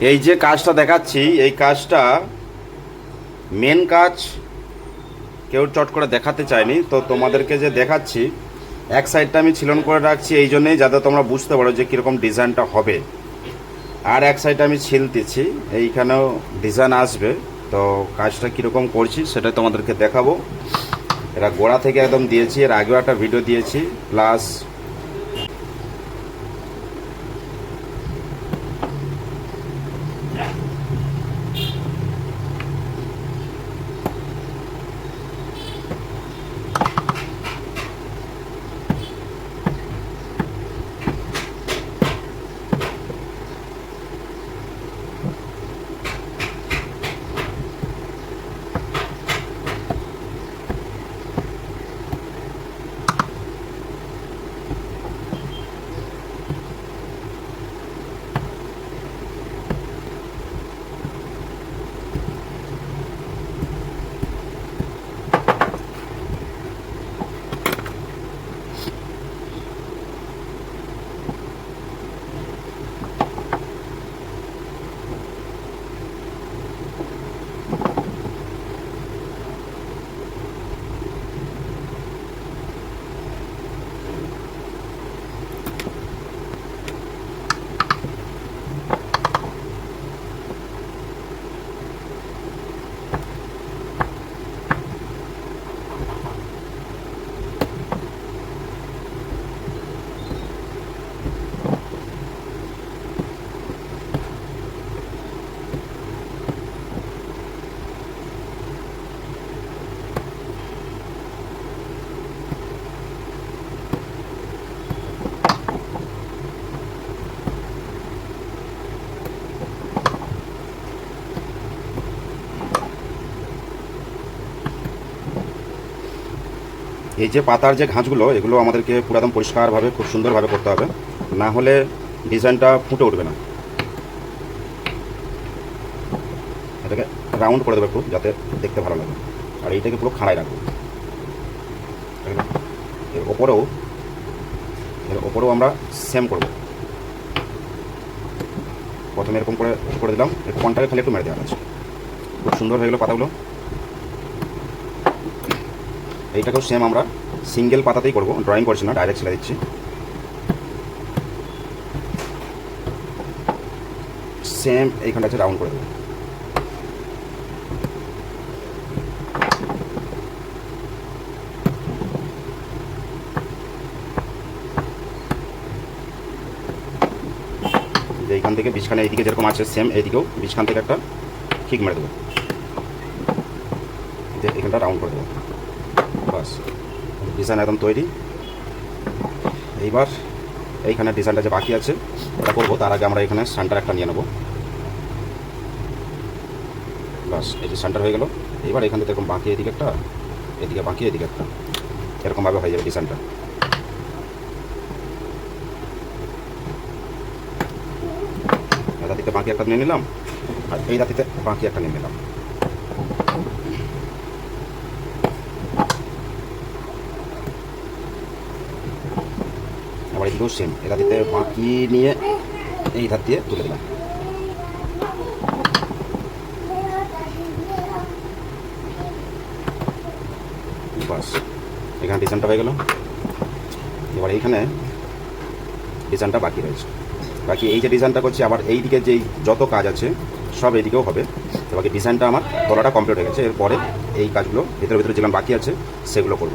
এই যে কাজটা দেখাচ্ছি, এই কাজটা মেন কাজ কেউ চট করে দেখাতে চায়নি, তো তোমাদেরকে যে দেখাচ্ছি এক সাইডটা আমি ছিলন করে রাখছি এই জন্যেই যাতে তোমরা বুঝতে পারো যে কীরকম ডিজাইনটা হবে। আর এক সাইডে আমি ছিলতেছি, এইখানেও ডিজাইন আসবে। তো কাজটা কীরকম করছি সেটা তোমাদেরকে দেখাবো। এটা গোড়া থেকে একদম দিয়েছি, এর আগেও একটা ভিডিও দিয়েছি, প্লাস এই যে পাতার যে ঘাঁচগুলো, এগুলো আমাদেরকে পুরো একদম পরিষ্কারভাবে খুব সুন্দরভাবে করতে হবে, না হলে ডিজাইনটা ফুটে উঠবে না। এটাকে রাউন্ড করে দেবে একটু, যাতে দেখতে ভালো লাগে। আর এইটাকে পুরো খাড়াই রাখবো। এর ওপরেও আমরা সেম করব। প্রথমে এরকম করে করে দিলাম, একটু কনটাকে খালি একটু মেরে দেওয়া আছে। খুব সুন্দর হয়ে গেলো পাতাগুলো। এইটাকেও সেম আমরা সিঙ্গেল পাতাতেই করব, ড্রয়িং করছি না, ডাইরেক্ট ছেড়ে দিচ্ছি। সেম এইখানটা আছে রাউন্ড করে দেবো। যে এইখান থেকে বিছখানে এইদিকে যেরকম আছে সেম এইদিকেও বিছখান থেকে একটা ঠিক মেরে দেবো, যে এখানটা রাউন্ড করে দেবো। বাস, ডিজাইন একদম তৈরি। এইবার এইখানে ডিজাইনটা যে বাকি আছে ওটা করবো, তার আগে আমরা এখানে সেন্টার একটা নিয়ে নেবো। বাস, এই যে সেন্টার হয়ে গেল। এবার এখান থেকে এরকম বাকি এদিকে একটা, এদিকে বাকি এদিকে একটা, এরকমভাবে হয়ে যাবে ডিজাইনটা। এই রাতিতে বাকি একটা নিয়ে নিলাম, আর এই রাতিতে বাকি একটা নিয়ে নিলাম। আবার এদিকেও সেম, এই রাতিতে বাকি নিয়ে এই ধার দিয়ে তুলে দিলাম। বাস, এখানে ডিজাইনটা হয়ে গেল। এবার এইখানে ডিজাইনটা বাকি রয়েছে। বাকি এই যে ডিজাইনটা করছি, আবার এই দিকে যেই যত কাজ আছে সব এইদিকেও হবে। তো বাকি ডিজাইনটা আমার গলাটা কমপ্লিট হয়ে গেছে। এরপরে এই কাজগুলো ভিতরে ভিতরে যেগুলো বাকি আছে সেগুলো করব।